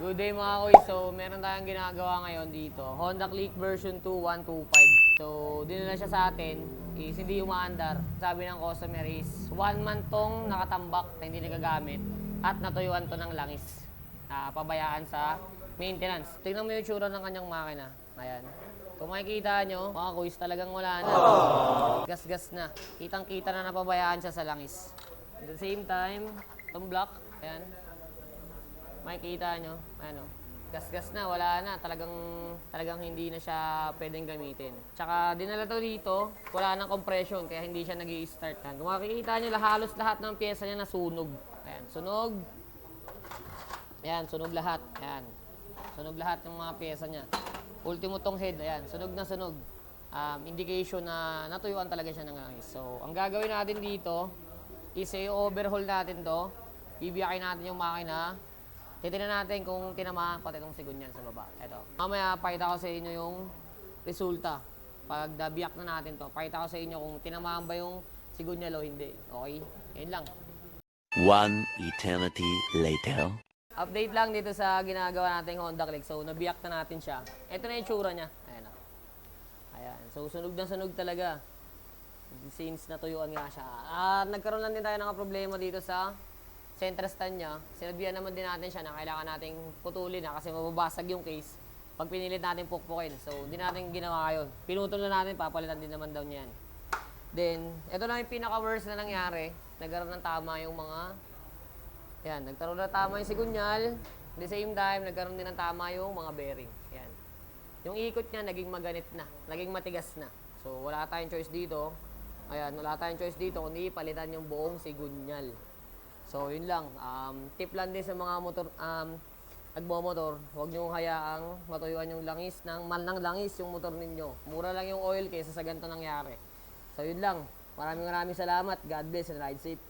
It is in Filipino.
Good day mga kuy. So, meron tayong ginagawa ngayon dito. Honda Click version 2125. So, dinala siya sa atin. Is hindi umaandar. Sabi ng customer is 1 month tong nakatambak na hindi nagagamit at natuyuan to ng langis. Pabayaan sa maintenance. Tingnan mo yung tsura ng kanyang makina. Ayan. Kung makikita nyo, mga kuys, talagang wala na. Gas-gas na. Kitang-kita na napabayaan siya sa langis. At the same time, itong block, ayan. Makikita nyo, ano, gas-gas na, wala na. Talagang hindi na siya pwedeng gamitin. Tsaka dinala to dito, wala nang compression, kaya hindi siya nag-i-start. Kung makikita nyo, halos lahat ng pyesa niya nasunog. Ayan, sunog. Ayan, sunog lahat. Ayan, sunog lahat ng mga pyesa niya. Ultimo tong head, ayan, sunog na sunog. Indication na natuyuan talaga siya ng langis. So, ang gagawin natin dito, is i-overhaul natin to. Bibiyakin natin yung makina. Titignan natin kung tinamaan pati itong sigunyan sa baba. Ito. Mamaya, pakita ko sa inyo yung resulta. Pag nabiyak na natin to, pakita ko sa inyo kung tinamaan ba yung sigunyal o hindi. Okay? Yun lang. One eternity later. Update lang dito sa ginagawa nating Honda Click. So, nabiyak na natin siya. Ito na yung tsura niya. Ayan. Ayan. So, sunog na sunog talaga. Since natuyuan nga siya. Nagkaroon lang din tayo ng problema dito sa center stand niya. Sinabihan naman din natin siya na kailangan nating putulin na kasi mababasag yung case pag pinilit natin pukpukin. So, hindi natin ginawa yun. Pinutol na natin, papalitan din naman daw niyan. Then, ito lang yung pinaka-worst na nangyari. Nagkaroon ng tama yung mga... Yan, nagkaroon na tama yung sigunyal. At the same time, nagkaroon din ng tama yung mga bearing. Yan. Yung ikot niya, naging maganit na. Naging matigas na. So, wala tayong choice dito. Ayan, wala tayong choice dito kundi palitan yung buong sigunyal. So, yun lang. Tip lang din sa mga motor, nagmomotor, huwag nyo hayaang matuyuan yung langis ng langis yung motor ninyo. Mura lang yung oil kaysa sa ganito nangyari. So, yun lang. Maraming salamat. God bless and ride safe.